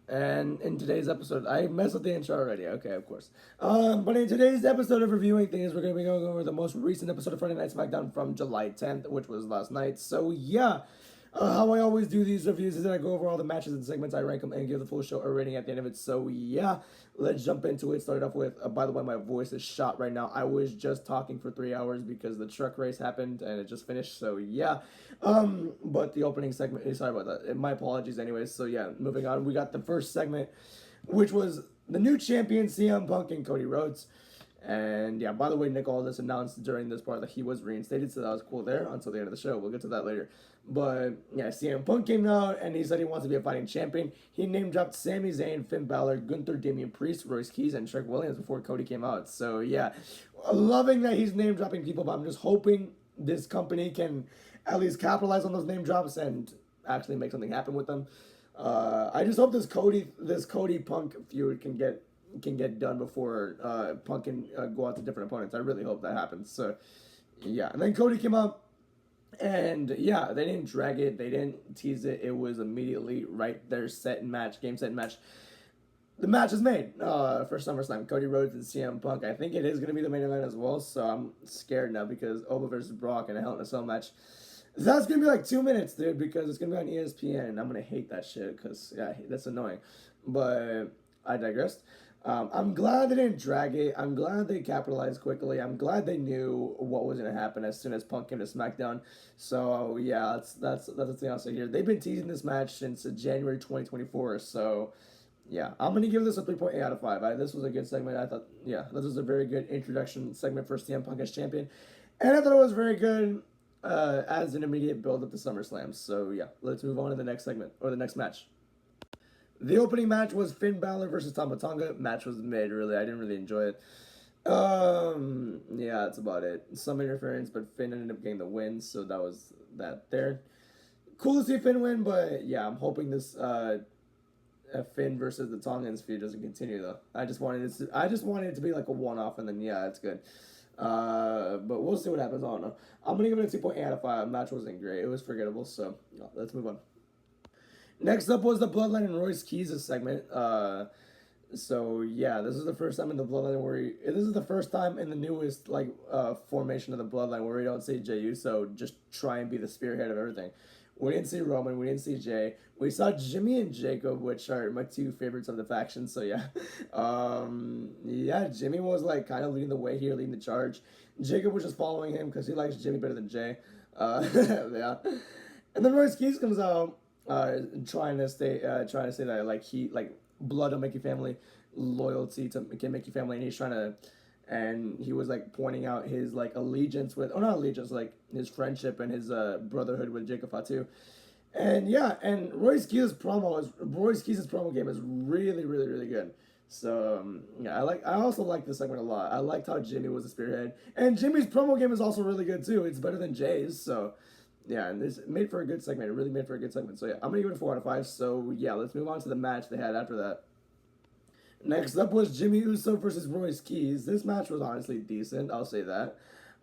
And in today's episode, I messed with the intro already. Okay, of course. But in today's episode of reviewing things, we're going to be going over the most recent episode of Friday Night Smackdown from July 10th, which was last night. So yeah, how I always do these reviews is that I go over all the matches and segments, I rank them, and give the full show a rating at the end of it. So yeah, let's jump into it. Started off with, by the way, my voice is shot right now. I was just talking for 3 hours because the truck race happened and it just finished. So yeah, but the opening segment, sorry about that. My apologies anyways. So yeah, moving on. We got the first segment, which was the new champion CM Punk and Cody Rhodes. And yeah, by the way, Nick Aldis announced during this part that he was reinstated, so that was cool there until the end of the show. We'll get to that later. But yeah, CM Punk came out and he said he wants to be a fighting champion. He name dropped Sami Zayn, Finn Balor, Gunther, Damian Priest, Royce Keys, and Trick Williams before Cody came out. So yeah, loving that he's name dropping people, but I'm just hoping this company can at least capitalize on those name drops and actually make something happen with them. I just hope this Cody Punk feud can get done before Punk can go out to different opponents. I really hope that happens. So yeah, and then Cody came up, and yeah, they didn't drag it, they didn't tease it. It was immediately right there, set and match, game set and match. The match is made for SummerSlam. Cody Rhodes and CM Punk. I think it is going to be the main event as well, so I'm scared now because Oba versus Brock and a Hell in a Cell match. That's going to be like 2 minutes, dude, because it's going to be on ESPN, and I'm going to hate that shit because, yeah, that's annoying. But I digressed. I'm glad they didn't drag it. I'm glad they capitalized quickly. I'm glad they knew what was going to happen as soon as Punk came to SmackDown. So, yeah, that's the thing I'll say here. They've been teasing this match since January 2024, so... yeah, I'm going to give this a 3.8 out of 5. This was a good segment. I thought, yeah, this was a very good introduction segment for CM Punk as champion. And I thought it was very good as an immediate build up to SummerSlam. So, yeah, let's move on to the next segment, or the next match. The opening match was Finn Balor versus Tama Tonga. Match was mid, really. I didn't really enjoy it. Yeah, that's about it. Some interference, but Finn ended up getting the win, so that was that there. Cool to see Finn win, but yeah, I'm hoping this Finn versus the Tongans feud doesn't continue though. I just wanted it to be like a one-off, and then yeah, it's good. But we'll see what happens. I don't know. I'm gonna give it a 2.8 out of 5. Match wasn't great. It was forgettable. So let's move on. Next up was the Bloodline and Royce Keys' segment. So yeah, this is the first time in the Bloodline this is the first time in the newest formation of the Bloodline where we don't see Jey Uso just try and be the spearhead of everything. We didn't see Roman. We didn't see Jay. We saw Jimmy and Jacob, which are my two favorites of the faction. So yeah, yeah, Jimmy was like kind of leading the way here, leading the charge. Jacob was just following him because he likes Jimmy better than Jay. Yeah, and then Royce Keys comes out, trying to say that blood will make you family, loyalty can make you family, and he's trying to. And he was like pointing out his like allegiance with, not allegiance, like his friendship and his brotherhood with Jacob Fatu. And yeah, and Royce Keys' promo game is really, really, really good. So yeah, I also like this segment a lot. I liked how Jimmy was the spearhead, and Jimmy's promo game is also really good too. It's better than Jay's. So yeah, and this made for a good segment. It really made for a good segment. So yeah, I'm gonna give it a 4 out of 5. So yeah, let's move on to the match they had after that. Next up was Jimmy Uso versus Royce Keys. This match was honestly decent, I'll say that.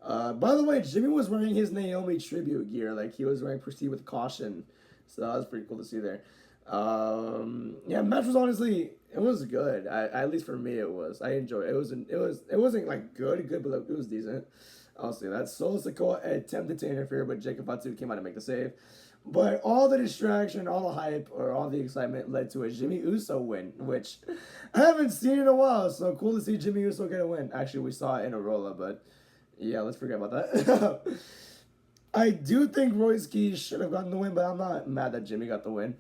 By the way, Jimmy was wearing his Naomi tribute gear. Like, he was wearing Proceed with Caution. So that was pretty cool to see there. Yeah, match was honestly, it was good. At least for me, it was. I enjoyed it. It wasn't like good, but like, it was decent. I'll say that. Solo Sikoa attempted to interfere, but Jacob Fatu came out to make the save. But all the distraction, all the hype, or all the excitement led to a Jimmy Uso win, which I haven't seen in a while. So cool to see Jimmy Uso get a win. Actually, we saw it in Arola, but yeah, let's forget about that. I do think Royce Keys should have gotten the win, but I'm not mad that Jimmy got the win.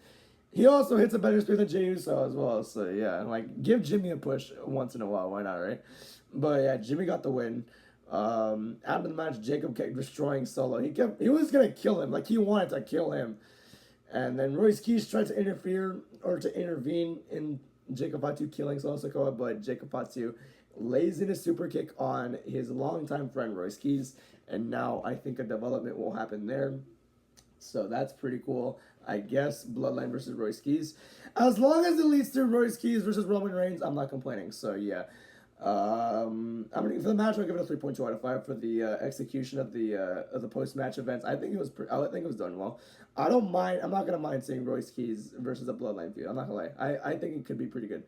He also hits a better spear than Jey Uso as well. So yeah, like, give Jimmy a push once in a while. Why not, right? But yeah, Jimmy got the win. After the match, Jacob kept destroying Solo. He was gonna kill him, like he wanted to kill him. And then Royce Keys tried to intervene in Jacob Fatu killing Solo Sikoa, but Jacob Fatu lays in a super kick on his longtime friend Royce Keys, and now I think a development will happen there. So that's pretty cool. I guess Bloodline versus Royce Keys. As long as it leads to Royce Keys versus Roman Reigns, I'm not complaining. So yeah. I'm gonna for the match. I'll give it a 3.2 out of 5 for the execution of the post match events. I think it was I think it was done well. I don't mind. I'm not gonna mind seeing Royce Keys versus a Bloodline feud. I'm not gonna lie. I think it could be pretty good.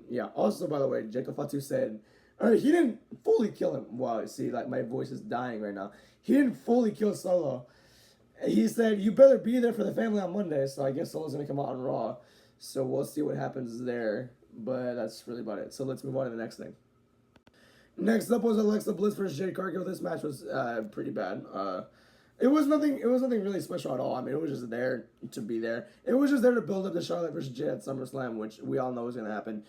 Yeah. Also, by the way, Jacob Fatu said, he didn't fully kill him. Wow. See, like my voice is dying right now. He didn't fully kill Solo. He said, "You better be there for the family on Monday." So I guess Solo's gonna come out on Raw. So we'll see what happens there. But that's really about it. So let's move on to the next thing. Next up was Alexa Bliss versus Jade Cargill. This match was pretty bad. It was nothing. It was nothing really special at all. I mean, it was just there to be there. It was just there to build up the Charlotte versus Jade at SummerSlam, which we all know was gonna happen.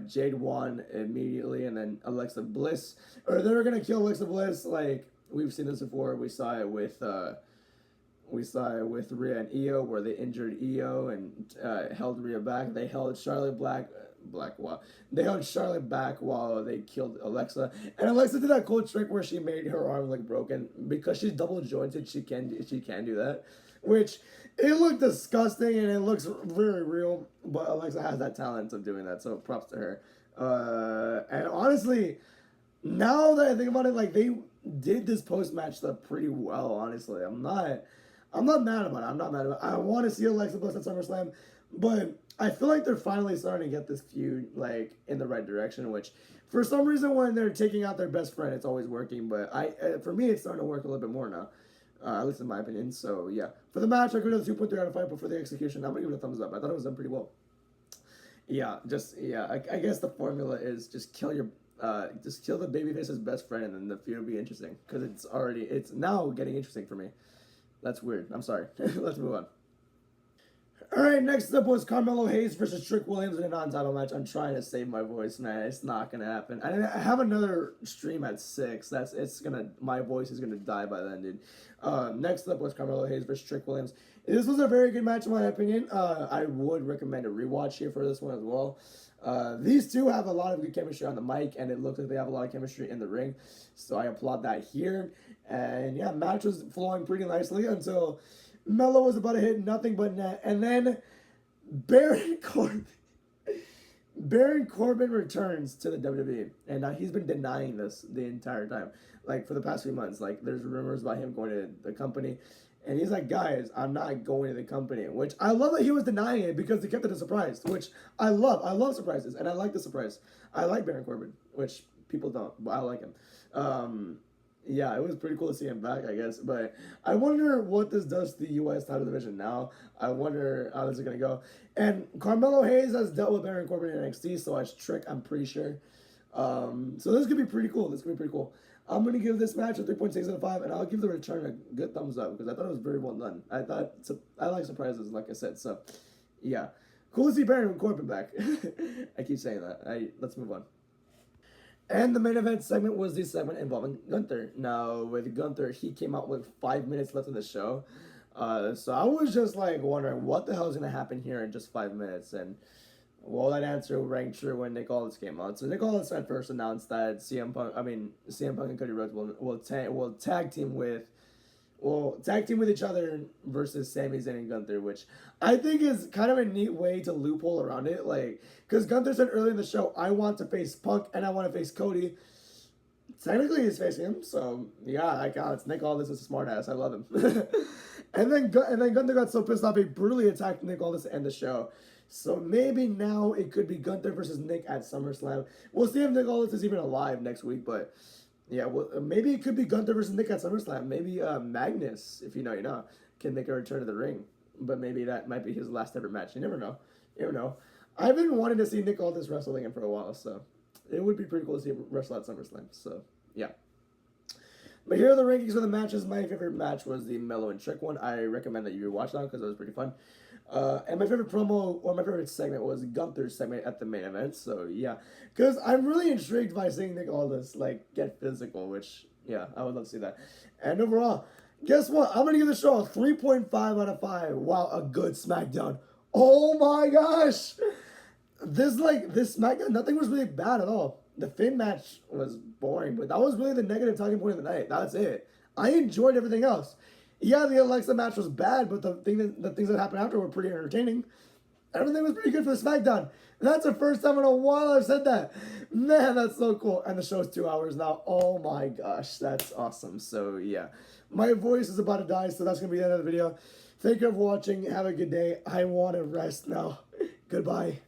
Jade won immediately, and then Alexa Bliss, or they were gonna kill Alexa Bliss. Like we've seen this before. We saw it with Rhea and Io, where they injured Io and held Rhea back. They held Charlotte They held Charlotte back while they killed Alexa. And Alexa did that cool trick where she made her arm look broken because she's double jointed. She can do that, which it looked disgusting and it looks very real. But Alexa has that talent of doing that, so props to her. And honestly, now that I think about it, like they did this post match stuff pretty well. Honestly, I'm not mad about it. I'm not mad about it. I want to see Alexa Bliss at SummerSlam, but I feel like they're finally starting to get this feud like in the right direction. Which, for some reason, when they're taking out their best friend, it's always working. But for me, it's starting to work a little bit more now, at least in my opinion. So yeah, for the match, I give it a 2.3 out of 5. But for the execution, I'm gonna give it a thumbs up. I thought it was done pretty well. Yeah, I guess the formula is just kill the babyface's best friend, and then the feud will be interesting because it's now getting interesting for me. That's weird. I'm sorry. Let's move on. All right, next up was Carmelo Hayes versus Trick Williams in a non-title match. I'm trying to save my voice, man. It's not gonna happen. I have another stream at 6. My voice is gonna die by then, dude. Next up was Carmelo Hayes versus Trick Williams. This was a very good match in my opinion. I would recommend a rewatch here for this one as well. These two have a lot of good chemistry on the mic, and it looks like they have a lot of chemistry in the ring. So I applaud that here. And yeah, match was flowing pretty nicely until Melo was about to hit nothing but net, and then Baron Corbin returns to the WWE, and now he's been denying this the entire time, like for the past few months. Like there's rumors about him going to the company, and he's like, "Guys, I'm not going to the company." Which I love that he was denying it because they kept it a surprise, which I love. I love surprises, and I like the surprise. I like Baron Corbin, which people don't, but I like him. Yeah, it was pretty cool to see him back, I guess. But I wonder what this does to the U.S. title division now. I wonder how this is going to go. And Carmelo Hayes has dealt with Baron Corbin in NXT, so as Trick, I'm pretty sure. So this could be pretty cool. I'm going to give this match a 3.6 out of 5, and I'll give the return a good thumbs up because I thought it was very well done. I like surprises, like I said. So, yeah. Cool to see Baron Corbin back. I keep saying that. Let's move on. And the main event segment was the segment involving Gunther. Now, with Gunther, he came out with 5 minutes left in the show. So I was just like wondering what the hell is going to happen here in just 5 minutes. And well, that answer rang true when Nick Aldis came out. So Nick Aldis had first announced that CM Punk and Cody Rhodes will tag team with each other versus Sami Zayn and Gunther, which I think is kind of a neat way to loophole around it. Like, because Gunther said earlier in the show, I want to face Punk and I want to face Cody. Technically, he's facing him, so yeah, it's Nick Aldis is a smartass. I love him. and then Gunther got so pissed off, he brutally attacked Nick Aldis to end the show. So maybe now it could be Gunther versus Nick at SummerSlam. We'll see if Nick Aldis is even alive next week, but yeah, well, maybe it could be Gunther versus Nick at SummerSlam. Maybe Magnus, if you know, can make a return to the ring. But maybe that might be his last ever match. You never know. I've been wanting to see Nick Aldis wrestle again for a while, so it would be pretty cool to see him wrestle at SummerSlam. So, yeah. But here are the rankings for the matches. My favorite match was the Melo and Trick one. I recommend that you watch that because it was pretty fun. And my favorite promo, or my favorite segment, was Gunther's segment at the main event. So, yeah. Because I'm really intrigued by seeing Nick Aldis, get physical, which, yeah, I would love to see that. And overall, guess what? I'm going to give the show a 3.5 out of 5. Wow, a good SmackDown. Oh, my gosh. This SmackDown, nothing was really bad at all. The Finn match was boring, but that was really the negative talking point of the night. That's it. I enjoyed everything else. Yeah, the Alexa match was bad, but the things that happened after were pretty entertaining. everything was pretty good for the Smackdown. That's the first time in a while I've said that. Man, that's so cool. And the show's 2 hours now. Oh my gosh, that's awesome. So yeah, my voice is about to die, so that's going to be the end of the video. Thank you for watching. Have a good day. I want to rest now. Goodbye.